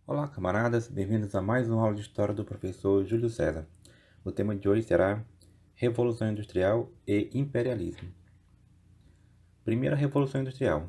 Olá, camaradas, bem-vindos a mais uma aula de História do professor Júlio César. O tema de hoje será Revolução Industrial e Imperialismo. Primeira Revolução Industrial.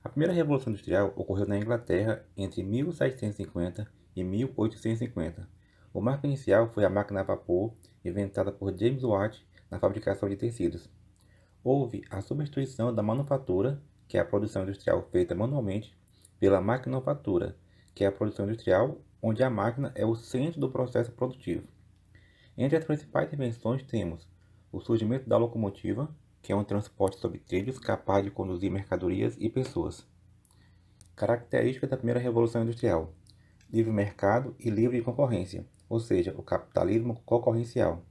A primeira Revolução Industrial ocorreu na Inglaterra entre 1750 e 1850. O marco inicial foi a máquina a vapor, inventada por James Watt na fabricação de tecidos. Houve a substituição da manufatura, que é a produção industrial feita manualmente, pela maquinofatura, que é a produção industrial onde a máquina é o centro do processo produtivo. Entre as principais invenções temos o surgimento da locomotiva, que é um transporte sobre trilhos capaz de conduzir mercadorias e pessoas. Características da primeira revolução industrial: livre mercado e livre concorrência, ou seja, o capitalismo concorrencial.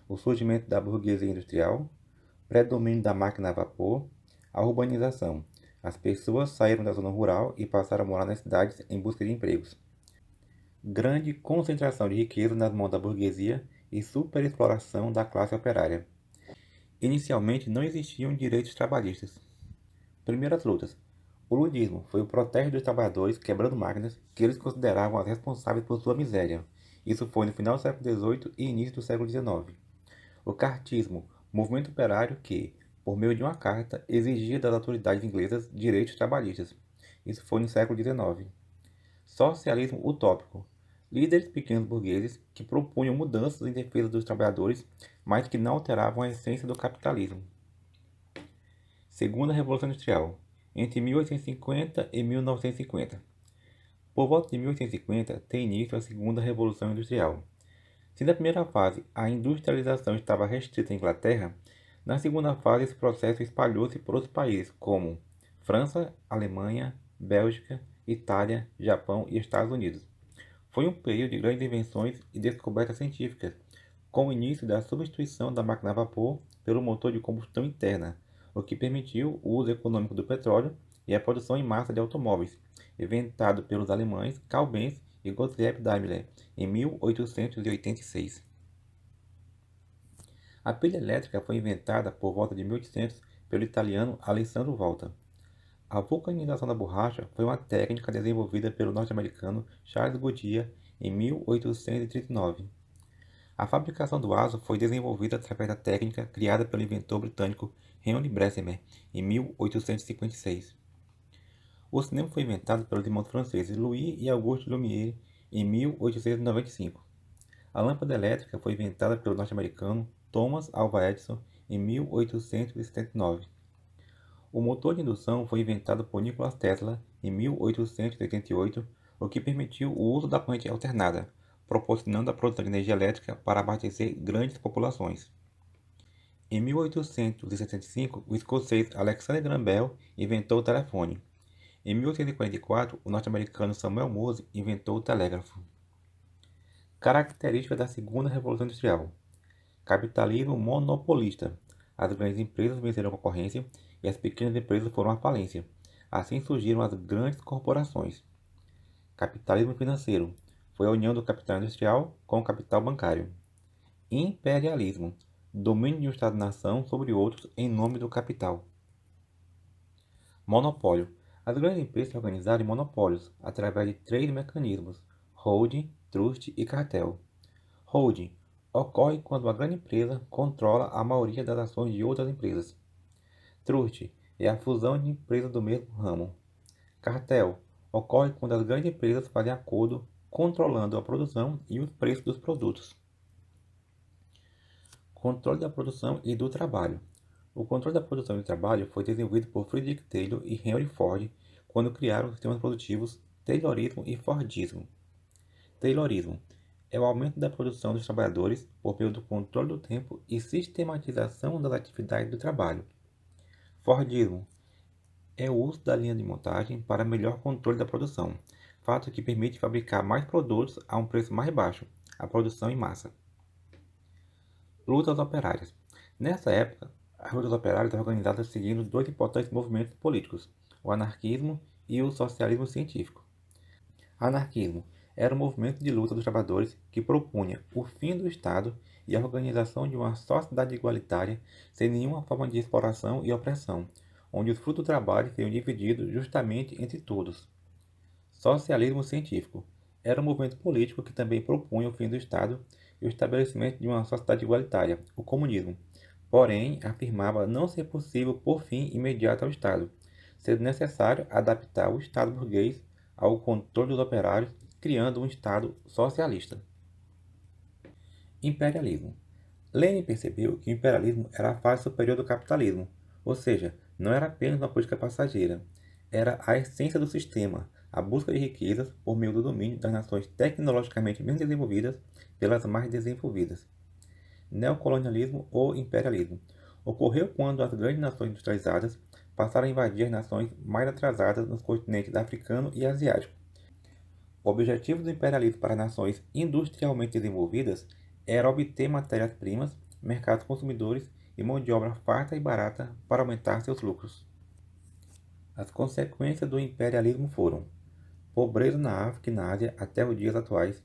O surgimento da burguesia industrial, predomínio da máquina a vapor, a urbanização. As pessoas saíram da zona rural e passaram a morar nas cidades em busca de empregos. Grande concentração de riqueza nas mãos da burguesia e superexploração da classe operária. Inicialmente não existiam direitos trabalhistas. Primeiras lutas. O ludismo foi o protesto dos trabalhadores quebrando máquinas que eles consideravam as responsáveis por sua miséria. Isso foi no final do século XVIII e início do século XIX. O cartismo, movimento operário que, por meio de uma carta, exigia das autoridades inglesas direitos trabalhistas. Isso foi no século XIX. Socialismo utópico. Líderes pequenos burgueses que propunham mudanças em defesa dos trabalhadores, mas que não alteravam a essência do capitalismo. Segunda Revolução Industrial, entre 1850 e 1950. Por volta de 1850, tem início a Segunda Revolução Industrial. Se na primeira fase a industrialização estava restrita à Inglaterra, na segunda fase esse processo espalhou-se por outros países como França, Alemanha, Bélgica, Itália, Japão e Estados Unidos. Foi um período de grandes invenções e descobertas científicas, com o início da substituição da máquina a vapor pelo motor de combustão interna, o que permitiu o uso econômico do petróleo e a produção em massa de automóveis, inventado pelos alemães Carl Benz e Gottlieb Daimler em 1886. A pilha elétrica foi inventada por volta de 1800 pelo italiano Alessandro Volta. A vulcanização da borracha foi uma técnica desenvolvida pelo norte-americano Charles Goodyear em 1839. A fabricação do aço foi desenvolvida através da técnica criada pelo inventor britânico Henry Bessemer em 1856. O cinema foi inventado pelos irmãos franceses Louis e Auguste Lumière em 1895. A lâmpada elétrica foi inventada pelo norte-americano Thomas Alva Edison em 1879. O motor de indução foi inventado por Nikola Tesla em 1888, o que permitiu o uso da corrente alternada, proporcionando a produção de energia elétrica para abastecer grandes populações. Em 1865, o escocês Alexander Graham Bell inventou o telefone. Em 1844, o norte-americano Samuel Morse inventou o telégrafo. Características da Segunda Revolução Industrial: capitalismo monopolista. As grandes empresas venceram a concorrência e as pequenas empresas foram à falência. Assim surgiram as grandes corporações. Capitalismo financeiro. Foi a união do capital industrial com o capital bancário. Imperialismo. Domínio de um Estado-nação sobre outros em nome do capital. Monopólio. As grandes empresas se organizaram em monopólios através de três mecanismos: holding, trust e cartel. Holding ocorre quando uma grande empresa controla a maioria das ações de outras empresas. Trust é a fusão de empresas do mesmo ramo. Cartel ocorre quando as grandes empresas fazem acordo controlando a produção e os preços dos produtos. Controle da produção e do trabalho. O controle da produção e do trabalho foi desenvolvido por Frederick Taylor e Henry Ford quando criaram os sistemas produtivos Taylorismo e Fordismo. Taylorismo é o aumento da produção dos trabalhadores por meio do controle do tempo e sistematização das atividades do trabalho. Fordismo é o uso da linha de montagem para melhor controle da produção, fato que permite fabricar mais produtos a um preço mais baixo, a produção em massa. Lutas operárias. Nessa época, as lutas operárias eram organizadas seguindo dois importantes movimentos políticos, o anarquismo e o socialismo científico. Anarquismo era um movimento de luta dos trabalhadores que propunha o fim do Estado e a organização de uma sociedade igualitária sem nenhuma forma de exploração e opressão, onde os frutos do trabalho seriam divididos justamente entre todos. Socialismo científico. Era um movimento político que também propunha o fim do Estado e o estabelecimento de uma sociedade igualitária, o comunismo. Porém, afirmava não ser possível pôr fim imediato ao Estado, sendo necessário adaptar o Estado burguês ao controle dos operários, criando um Estado socialista. Imperialismo. Lenin percebeu que o imperialismo era a fase superior do capitalismo, ou seja, não era apenas uma política passageira, era a essência do sistema, a busca de riquezas por meio do domínio das nações tecnologicamente menos desenvolvidas pelas mais desenvolvidas. Neocolonialismo ou imperialismo. Ocorreu quando as grandes nações industrializadas passaram a invadir as nações mais atrasadas nos continentes africano e asiático. O objetivo do imperialismo para nações industrialmente desenvolvidas era obter matérias-primas, mercados consumidores e mão de obra farta e barata para aumentar seus lucros. As consequências do imperialismo foram pobreza na África e na Ásia até os dias atuais,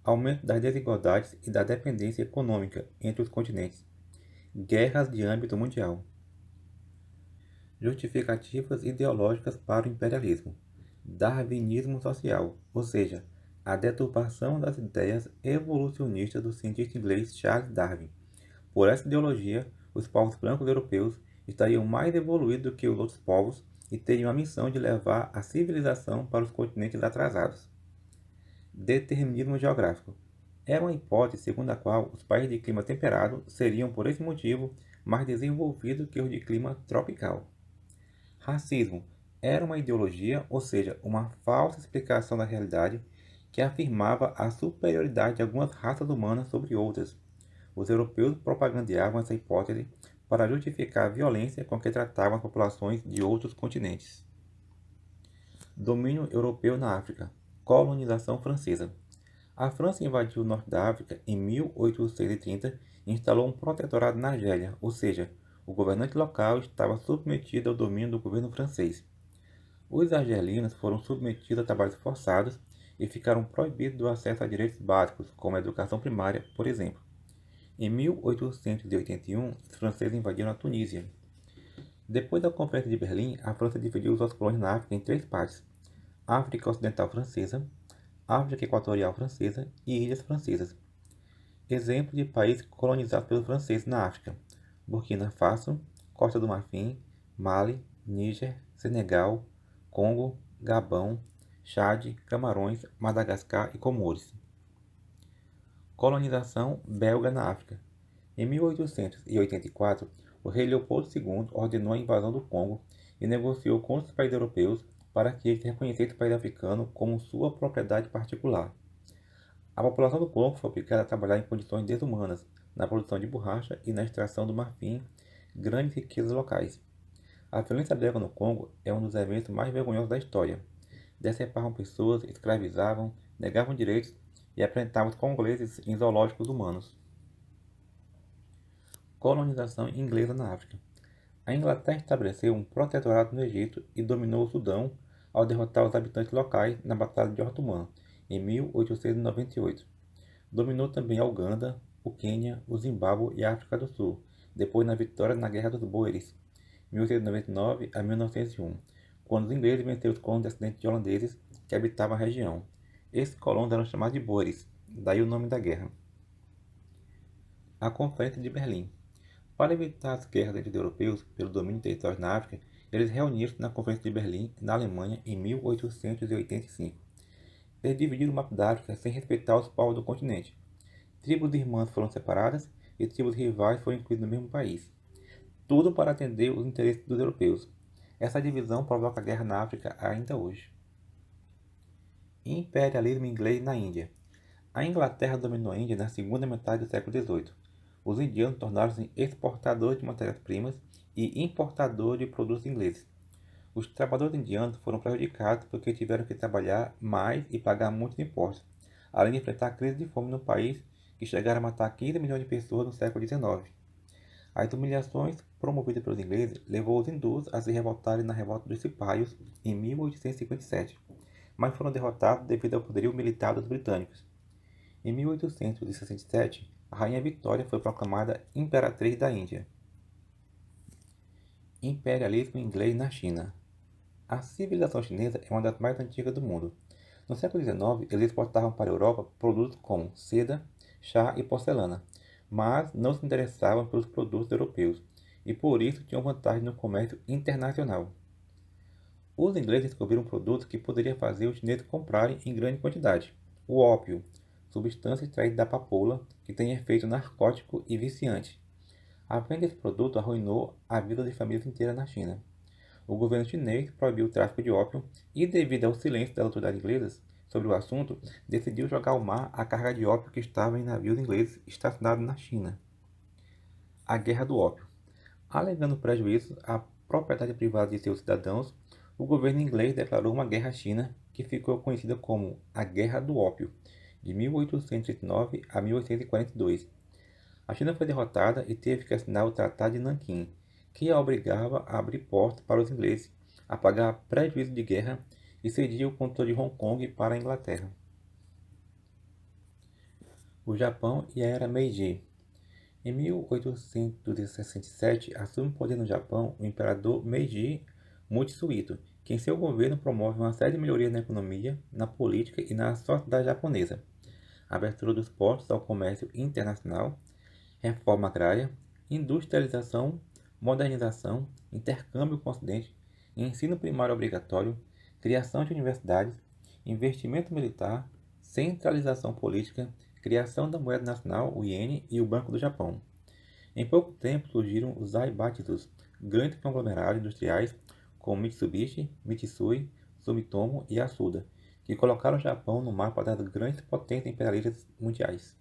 aumento das desigualdades e da dependência econômica entre os continentes, guerras de âmbito mundial. Justificativas ideológicas para o imperialismo. Darwinismo social, ou seja, a deturpação das ideias evolucionistas do cientista inglês Charles Darwin. Por essa ideologia, os povos brancos europeus estariam mais evoluídos do que os outros povos e teriam a missão de levar a civilização para os continentes atrasados. Determinismo geográfico. Era uma hipótese segundo a qual os países de clima temperado seriam, por esse motivo, mais desenvolvidos que os de clima tropical. Racismo era uma ideologia, ou seja, uma falsa explicação da realidade que afirmava a superioridade de algumas raças humanas sobre outras. Os europeus propagandeavam essa hipótese para justificar a violência com que tratavam as populações de outros continentes. Domínio europeu na África. Colonização francesa. A França invadiu o norte da África em 1830 e instalou um protetorado na Argélia, ou seja, o governante local estava submetido ao domínio do governo francês. Os argelinos foram submetidos a trabalhos forçados e ficaram proibidos do acesso a direitos básicos, como a educação primária, por exemplo. Em 1881, os franceses invadiram a Tunísia. Depois da Conferência de Berlim, a França dividiu suas colônias na África em três partes: África Ocidental Francesa, África Equatorial Francesa e Ilhas Francesas. Exemplo de países colonizados pelos franceses na África: Burkina Faso, Costa do Marfim, Mali, Níger, Senegal, Congo, Gabão, Chade, Camarões, Madagascar e Comores. Colonização belga na África. Em 1884, o rei Leopoldo II ordenou a invasão do Congo e negociou com os países europeus para que eles reconhecessem o país africano como sua propriedade particular. A população do Congo foi obrigada a trabalhar em condições desumanas, na produção de borracha e na extração do marfim, grandes riquezas locais. A violência belga no Congo é um dos eventos mais vergonhosos da história. Decepavam pessoas, escravizavam, negavam direitos e apresentavam os congoleses em zoológicos humanos. Colonização inglesa na África. A Inglaterra estabeleceu um protetorado no Egito e dominou o Sudão ao derrotar os habitantes locais na Batalha de Omdurmã, em 1898. Dominou também a Uganda, o Quênia, o Zimbábue e a África do Sul, depois na vitória na Guerra dos Boeres, 1899 a 1901, quando os ingleses venceram os colonos descendentes de holandeses que habitavam a região. Esses colonos eram chamados de Boeres, daí o nome da guerra. A Conferência de Berlim. Para evitar as guerras entre os europeus pelo domínio de territórios na África, eles reuniram-se na Conferência de Berlim, na Alemanha, em 1885. Eles dividiram o mapa da África sem respeitar os povos do continente. Tribos irmãs foram separadas e tribos rivais foram incluídas no mesmo país. Tudo para atender os interesses dos europeus. Essa divisão provoca guerra na África ainda hoje. Imperialismo inglês na Índia. A Inglaterra dominou a Índia na segunda metade do século XVIII. Os indianos tornaram-se exportadores de matérias-primas e importadores de produtos ingleses. Os trabalhadores indianos foram prejudicados porque tiveram que trabalhar mais e pagar muitos impostos, além de enfrentar a crise de fome no país que chegaram a matar 15 milhões de pessoas no século XIX. As humilhações promovidas pelos ingleses levou os hindus a se revoltarem na revolta dos Cipaios em 1857, mas foram derrotados devido ao poderio militar dos britânicos. Em 1867, a Rainha Vitória foi proclamada Imperatriz da Índia. Imperialismo inglês na China. A civilização chinesa é uma das mais antigas do mundo. No século XIX, eles exportavam para a Europa produtos como seda, chá e porcelana, mas não se interessavam pelos produtos europeus e por isso tinham vantagem no comércio internacional. Os ingleses descobriram um produto que poderia fazer os chineses comprarem em grande quantidade: o ópio, substância extraída da papoula que tem efeito narcótico e viciante. A venda desse produto arruinou a vida de famílias inteiras na China. O governo chinês proibiu o tráfico de ópio e, devido ao silêncio das autoridades inglesas sobre o assunto, decidiu jogar ao mar a carga de ópio que estava em navios ingleses estacionados na China. A Guerra do Ópio. Alegando prejuízos à propriedade privada de seus cidadãos, o governo inglês declarou uma guerra à China que ficou conhecida como a Guerra do Ópio, de 1809 a 1842. A China foi derrotada e teve que assinar o Tratado de Nanquim, que a obrigava a abrir portos para os ingleses, a pagar prejuízo de guerra e cedia o controle de Hong Kong para a Inglaterra. O Japão e a Era Meiji. Em 1867, assume o poder no Japão o imperador Meiji Mutsuhito, que em seu governo promove uma série de melhorias na economia, na política e na sociedade japonesa. Abertura dos portos ao comércio internacional, reforma agrária, industrialização, modernização, intercâmbio com o Ocidente, ensino primário obrigatório, criação de universidades, investimento militar, centralização política, criação da moeda nacional, o iene, e o Banco do Japão. Em pouco tempo surgiram os Zaibatsus, grandes conglomerados industriais como Mitsubishi, Mitsui, Sumitomo e Yasuda, que colocaram o Japão no mapa das grandes potências imperialistas mundiais.